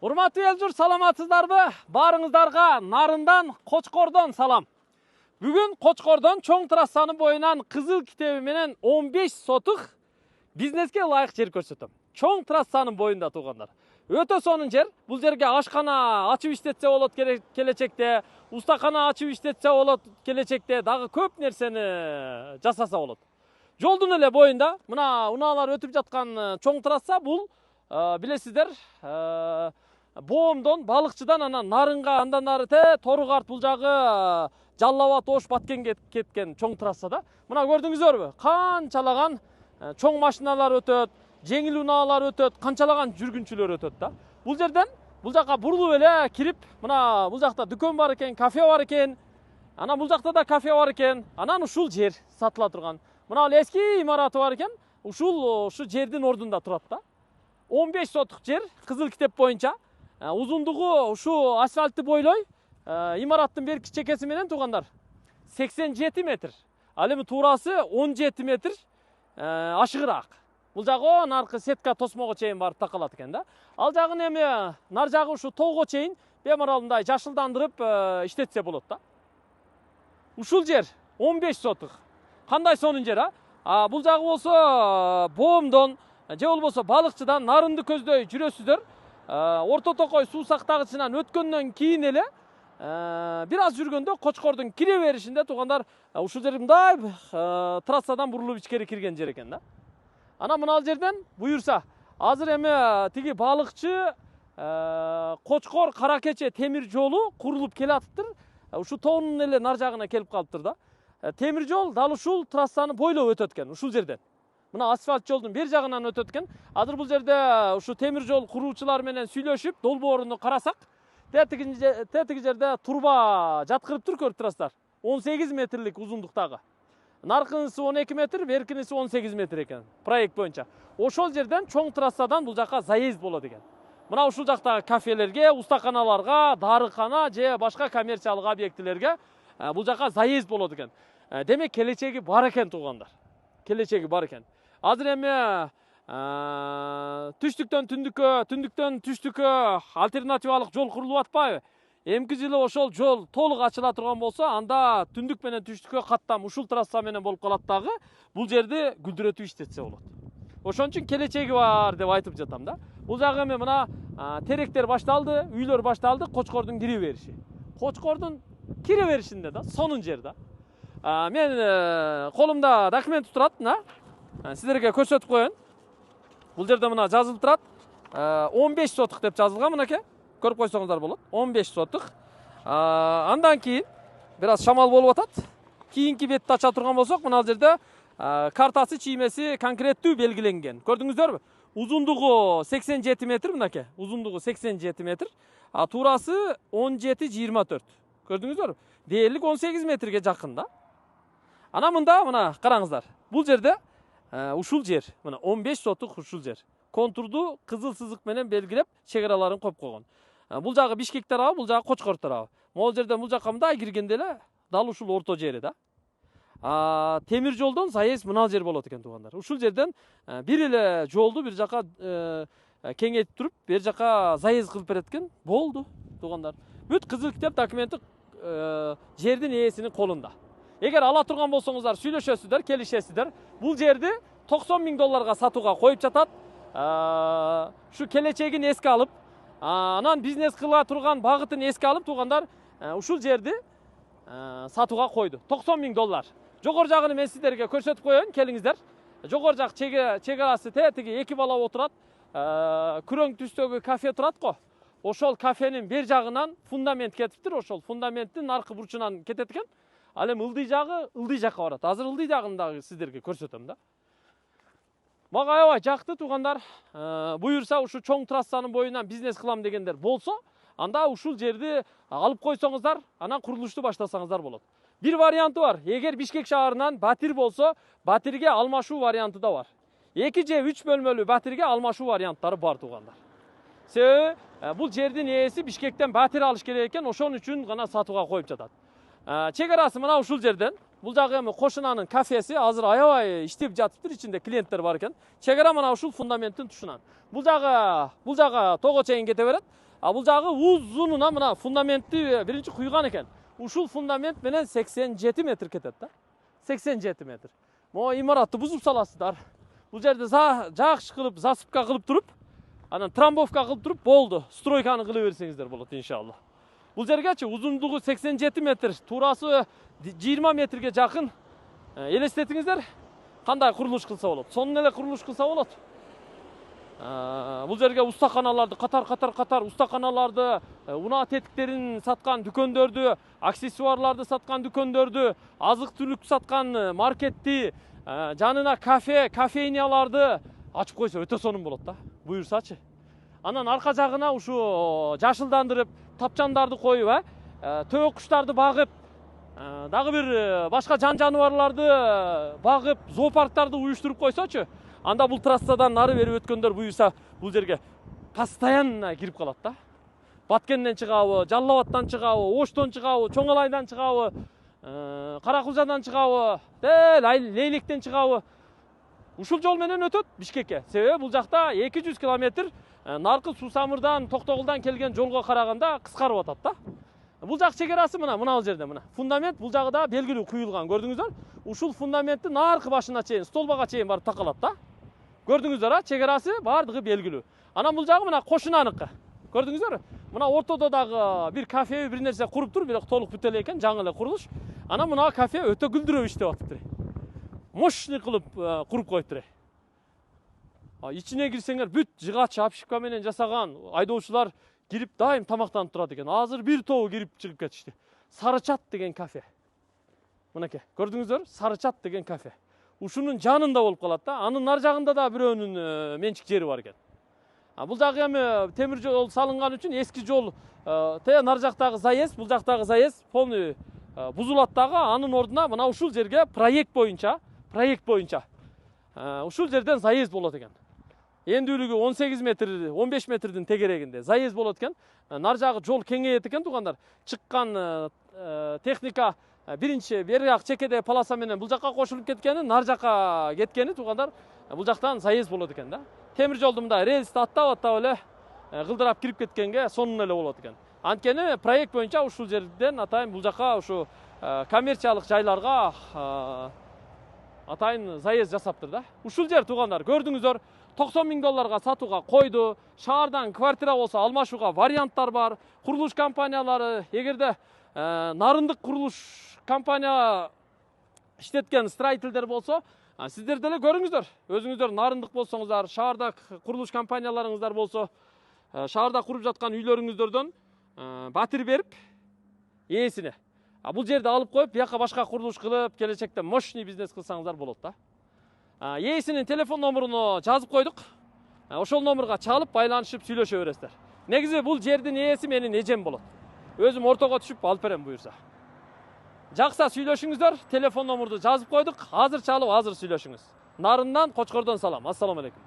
Урматтуу эл журт, саламатсыздарбы? Баарыңыздарга Нарындан, Кочкордон салам. Бүгүн Кочкордон чоң трассанын боюнан кызыл китеби менен 15 сотук бизнеске ылайык жер көрсөтөм. Чоң трассанын боюнда туугандар. Өтө сонун жер. Бул жерге ашкана ачып иштетсе болот келечекте, устакана ачып иштетсе болот келечекте, дагы көп нерсени жасаса болот. Жолдун эле боюнда мына унаалар өтүп жаткан чоң трасса бул билесиздер, Боомдон, Балыкчыдан анан Нарынга, андан ары Тору Карт бул жагы Жалал Абад, Ош, Баткенге кеткен чоң трассада. Мына көрдүңүздөрбү? Канчалаган чоң машиналар өтөт, жеңил унаалар өтөт, канчалаган жүргүнчүлөр өтөт да. Бул жерден бул жака бурулуп эле кирип, мына бул жакта дүкөн бар экен, кафе бар экен. Анан бул жакта да кафе бар экен. Анан ушул жер сатыла турган. Мына эски имараты бар экен. Ушу жердин ордунда турат да. 15 сотук жер, кызыл китеп боюнча. Узундугу ушу асфальтты бойлой, имараттын берки чекеси менен туугандар 87 метр. Ал эми туурасы 17 метр ашыгыраак. Бул жагы наркы сетка тосмого чейин барып такалат экен да. Ал жагын эми нар жагы ушу тоого чейин бемарал мындай жашылдандырып иштетсе болот да. Ушул жер 15 сотук. Кандай сонун жер, а? Бул жагы болсо Боомдон же болбосо Балыкчыдан Нарынды көздөй жүрөсүздөр. Орто Токой суу сактагычынан өткөндөн кийин эле бир аз жүргөндө Кочкордун кире беришинде туугандар ушул жер мындай трассадан бурулуп ичкери кирген жер экен да. Анан мына жерден буюрса азыр эми тиги Балыкчы Кочкор Каракече темир жолу курулуп келатыптыр. Ушу тоонун эле нар жагына келип калыптыр да. Темир жол дал ушул трассаны бойлоп өтөт экен ушул жерден. Мына асфальт жолдун бер жагынан өтөт экен. Азыр бул жерде ушу темир жол куруучулар менен сүйлөшүп, долбооруну карасак, тетиги жерде турба жаткырып тур, көрүп турасыздар. 18 метрлик узундуктагы. Наркынысы 12 метр, беркинisi 18 метр экен. Проект боюнча. Ошол жерден чоң трассадан бул жака заезд болот экен. Мына ушул жактагы кафелерге, устаканаларга, дарыкана же башка коммерциялык объектилерге бул жака заезд болот экен. Демек келечеги бар экен туугандар. Келечеги бар экен. Азыр эми түштүктөн түндүккө, түндүктөн түштүккө альтернативалык жол курулуп атпайбы? Эмки жылы ошол жол толук ачыла турган болсо, анда түндүк менен түштүккө каттам ушул трасса менен болуп калат дагы, бул жерди гүлдүрөтүп иштетсе болот. Ошон үчүн келечеги бар деп айтып жатам да. Бул жагы эми мына теректер башталды, үйлөр башталды, Кочкордун кире бериши. Кочкордун кире беришинде да, сонун жер да. Мен колумда документ турат, сиздерге көрсөтүп коеюн. Бул жерде мына жазылып турат. 15 сотук деп жазылган, мынакей. Көрүп койсоңуздар болот. 15 сотук. Андан кийин бир аз шамал болуп атат. Кийинки бетти ача турган болсок, мына жерде картасы, чиймеси конкреттүү белгиленген. Көрдүңүздөрбү? Узундугу 87 метр, мынакей. Узундугу 87 метр, туурасы 17-24. Көрдүңүздөрбү? Дээрлик 18 метрге жакын да. Ана мына караңыздар. Бул жерде ушул жер, мына 15 сотук ушул жер. Контурду кызыл сызык менен белгилеп, чек-араларын коюп койгон. Бул жагы Бишкек тарабы, бул жагы Кочкор тарабы. Могул жерден бул жакка мындай киргенде эле дал ушул орто жери да. Темир жолдон заезд мына жер болот экен туугандар. Ушул жерден бир эле жолду бир жака кеңейтип туруп, бер жака заезд кылып берет экен. Болду туугандар. Бүт кызыл китеп документи жердин ээсинин колунда. Эгер ала турган болсоңуздар, сүйлөшөсүздөр, келишесиздер. Бул жерди $90,000 сатууга коюп жатат. Ушу келечегин эске алып, анан бизнес кыла турган багытын эске алып туугандар, ушул жерди сатууга койду. $90,000. Жогор жагын мен сиздерге көрсөтүп коеюн, келиңиздер. Жогор жак чек-арасы тиги эки бала отурат. Күрөң түстөгү кафе турат го. Ошол кафенин бер жагынан фундамент кетиптир, ошол фундаменттин аркы бурчунан кетет экен. Ал эми ылдый жагы ылдый жакка барат. Азыр ылдый жагын дагы сиздерге көрсөтөм да. Мага аябай жакты туугандар. Буюрса ушу чоң трассанын боюнан бизнес кылам дегендер болсо, анда ушул жерди алып койсоңуздар, анан курулушту баштасаңыздар болот. Бир варианты бар. Эгер Бишкек шаарынан Батир болсо, Батирге алмашуу варианты да бар. 2 же 3 бөлмөлүү Батирге алмашуу варианттары бар туугандар. Себеби бул жердин ээси Бишкектен Батир алыш керек экен, ошон үчүн гана сатууга коюп жатат. Чек-арасы мына ушул жерден. Бул жагы эми кошунанын кафеси, азыр аябай иштеп жатыптыр, ичинде клиенттер бар экен. Чек-ара мына ушул фундаменттин тушунан. Бул жагы тоого чейин кете берет. Бул жагы узунуна мына фундаментти биринчи куйган экен. Ушул фундамент менен 87 метр кетет да. 87 метр. Могу имаратты бузуп саласыздар. Бул жерде жакшы кылып, засыпка кылып туруп, анан трамбовка кылып туруп болду. Стройканы кыла берсеңиздер болот иншалла. Бул жергечи узундугу 87 метр, туурасы 20 метрге жакын. Элестетиңиздер, кандай курулуш кылса болот. Сонун эле курулуш кылса болот. Бул жерге устаканаларды катар устаканаларды, унаа тетиктерин саткан дүкөндөрдү, аксессуарларды саткан дүкөндөрдү, азык-түлүк саткан маркетти, жанына кафе, кофейнияларды ачып койсо өтө сонун болот да. Буюрсачы. Анан арка жагына ушу жашылдандырып, тапчандарды коюп, төөк куштарды багып, дагы бир башка жаныбарларды багып, зоопарктарды уюштуруп койсочу, анда бул трассадан нары берип өткөндөр буюрса, бул жерге постоянно кирип калат да. Баткенден чыгабы, Жалал Абадтан чыгабы, Оштон чыгабы, Чоң Алайдан чыгабы, Каракулжадан чыгабы, Лейлектен чыгабы. Ушул жол менен өтөт Бишкекке. Себеби бул жакта 200 километр наркы Сусамырдан, Токтогулдан келген жолго караганда кыскарып атат да. Бул жак чегерасы мына жерде мына. Фундамент бул жагы да белгилүү куюлган. Көрдүңүздөр? Ушул фундаменттин наркы башына чейин, столбага чейин барып такалат да. Көрдүңүздөр, чегерасы бардыгы белгилүү. Анан бул жагы мына кошунаныкы. Көрдүңүздөр? Мына ортодо дагы бир кафе, бир нерсе куруп тур, бирок толук бүтө эле экен, жаңы эле курулуш. Анан мына кафе өтө гүлдүрөп иштеп атыптыр. Мощный кылып куруп коюптур. Ичине кирсеңер бүт жыгач обшивка менен жасаган, айдоочулар кирип дайым тамактанып турат экен. Азыр бир тобу кирип чыгып кетишти. Сарычат деген кафе. Мынакей, көрдүңүздөр? Сарычат деген кафе. Ушунун жанында болуп калат да. Анын нар жагында да бирөөнүн менчик жери бар экен. Бул жагы эми темир жол салынган үчүн эски жол, нар жактагы заезд, бул жактагы заезд полный бузулат дагы. Анын ордуна мына ушул жерге проект боюнча ушул жерден заезд болот экен. Эндүүлүгү 18 метр, 15 метрдин тегерегинде заезд болот экен. Нар жагы жол кеңейет экен туугандар. Чыккан техника биринчи бери жак чекеде полоса менен бул жакка кошулуп кеткени, нар жакка кеткени туугандар, бул жактан заезд болот экен да. Темир жолду мындай рельсти аттап эле кылдырап кирип кеткенге сонун эле болот экен. Анткени проект боюнча ушул жерден атайын бул жакка ушу коммерциялык жайларга атайын заезд жасаптыр да. Ушул жер туугандар, көрдүңүздөр, 90 000 долларга сатууга койду. Шаардан квартира болсо алмашууга варианттар бар. Курулуш компаниялары, эгерде нарындык курулуш компания иштеткен строительдер болсо, сиздер деле көрүңүздөр. Өзүңүздөр нарындык болсоңуздар, шаарда курулуш компанияларыңыздар болсо, шаарда куруп жаткан үйлөрүңүздөрдөн батир берип ээсине бул жерди алып коюп, бияка башка курулуш кылып, келечекте мощный бизнес кылсаңыздар болот да. Ээсинин телефон номуруну жазып койдук. Ошол номурга чалып, байланышып сүйлөшө бересиздер. Негизи бул жердин ээси менин эжем болот. Өзүм ортого түшүп алып берем буюрса. Жакса сүйлөшүңүздөр, телефон номурду жазып койдук. Азыр чалып, азыр сүйлөшүңүз. Нарындан, Кочкордон салам. Ассаламу алейкум.